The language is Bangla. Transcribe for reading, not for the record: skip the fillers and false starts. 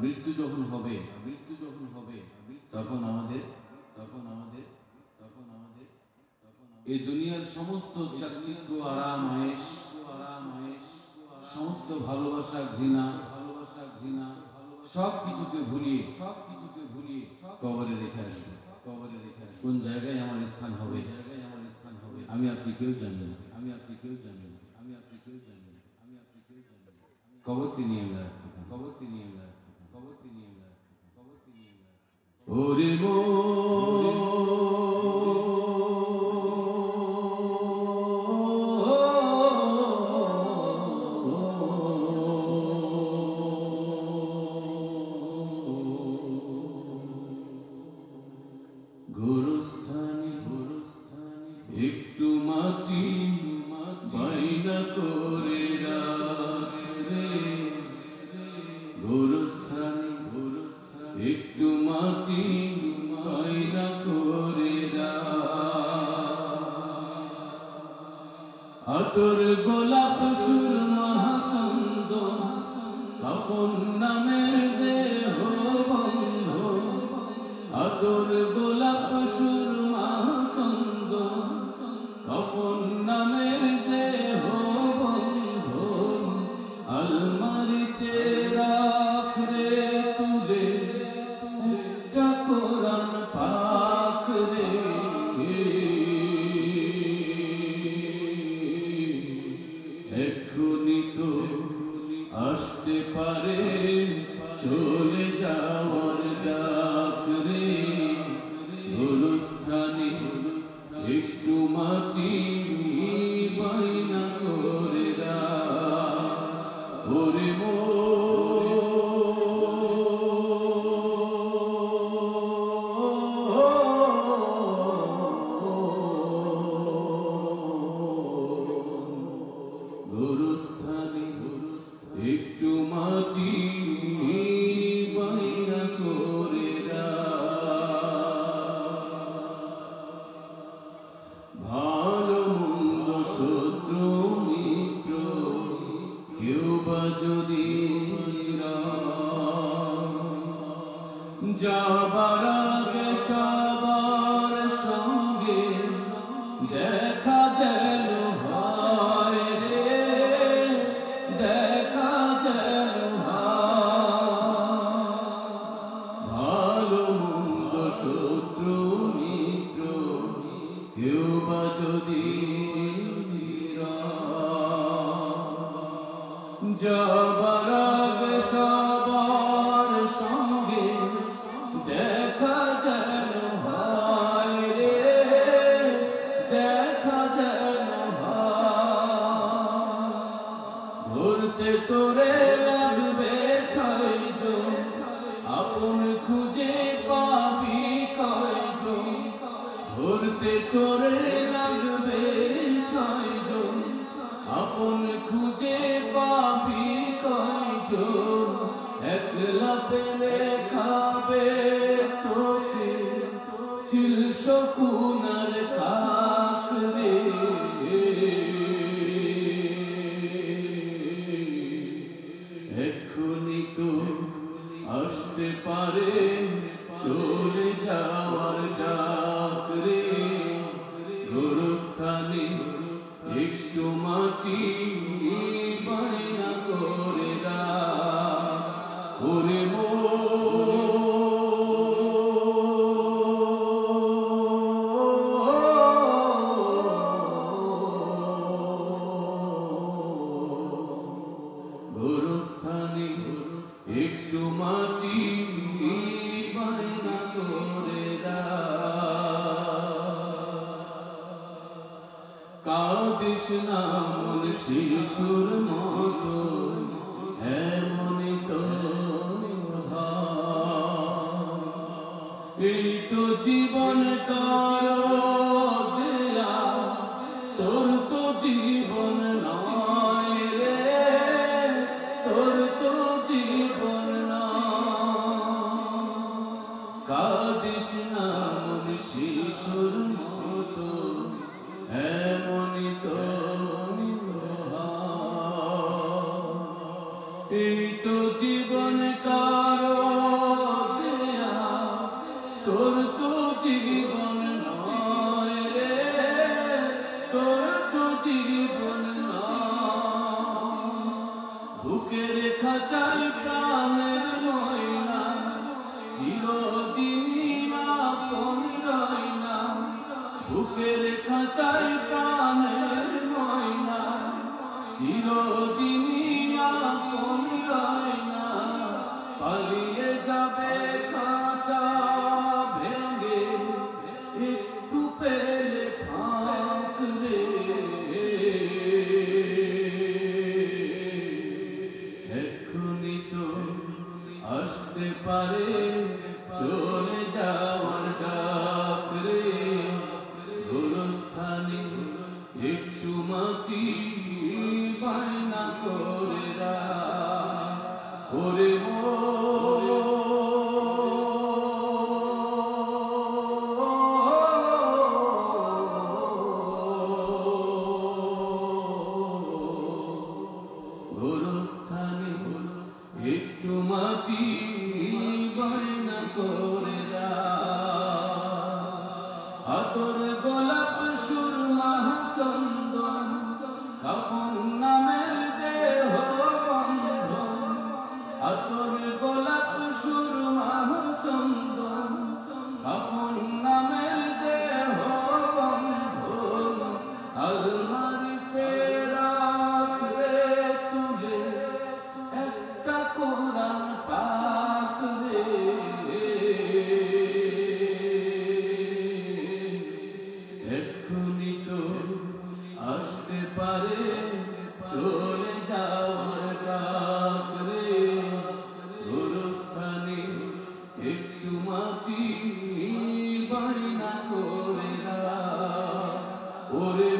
মৃত্যু যখন হবে তখন আমাদের এই দুনিয়ার সমস্ত চাকচিক্য আরাম আয়েশ সমস্ত ভালোবাসা ঘৃণা সব কিছুকে ভুলিয়ে কবরে রেখে আসবে। কোন জায়গায় আমার স্থান হবে আমি আপনি কেউ জানি না। কবরটি নিয়ে আমরা ওরে মো গোরস্থানে একটু মাটি বাইনা করে রাখবে। গোরস্থানে একটু মাটি বাইনা করে আতর গোলাপ সুরমা চন্দন কাফন নামের দেহ বন্ধ। আতর গোলাপ সুরমা চন্দন কাফন নামের দেহ বন্ধ। আলমারিতে রাখরে তুলে একটা কোরআন পাক রে। এক্ষুনি তো আসতে পারে চলে যাওয়ার ডাক রে। গোরস্থানে একটু মাটি বাইনা করে ওরে মো গোরস্থানে একটু মাটি বাইনা করে ভালো মন্দ শত্রু মিত্র কেউ বা যদি যাবার আগে সবার সঙ্গে দেখা যেন হয় রে। দেখা যেন ভালো মন্দ শত্রু মিত্র কেউ বা যদি যাবার আগে সবার সঙ্গে দেখা যেন হয় রে। দেখা যেন ধরতে তোরে লাগবে ছয়জন আপন খুঁজে পাবি কয়জন। ধরতে তোরে লাগবে ছয়জন আপন খুঁজে পাবি কয়জন। একলা পেলে খাবে তোকে চিল শকুনার কাক রে। এক্ষুনি তো আসতে পারে চলে যাওয়ার ডাক রে। গোরস্থানে একটু মাটি বাইনা করে ওরে মো গোরস্থানে একটু মাটি বাইনা করে কাঁদিস না মন শিশুর মতো এমনই তো এই তো জীবন তোর দেয়া তোর তো জীবন নয় রে। তোর তো জীবন কাঁদিস না মন শিশুর মতো এমনই তো এই তো জীবন কারো দেয়া, তোর তো জীবন নয় রে, তোর তো জীবন নয়। বুকের খাঁচায় প্রাণের ময়না, চিরদিনই আপন রয় না। বুকের খাঁচায় প্রাণের ময়না, চিরদিনই আপন রয় না। পালিয়ে যাবে খাঁচা ভেঙে, একটু পেলে ফাঁক রে। এক্ষুনি তো আসতে পারে চলে যাওয়ার ডাক রে। গোরস্থানে একটু মাটি বায়না করে রাখ, ওরে গোরস্থানে একটু মাটি বায়না করে রাখ। আতর গোলাপ সুরমা চন্দন, কাফন নামের দেহ বন্ধন। আতর গোলাপ সুরমা চন্দন, কাফন নামের দেহ বন্ধন। আলমারিতে রাখবে তুলে একটা কোরআন পাক রে। এক্ষুনি তো আসতে পারে চলে যাওয়ার ডাক রে। গোরস্থানে একটু মাটি বায়না করে রাখ, ওরে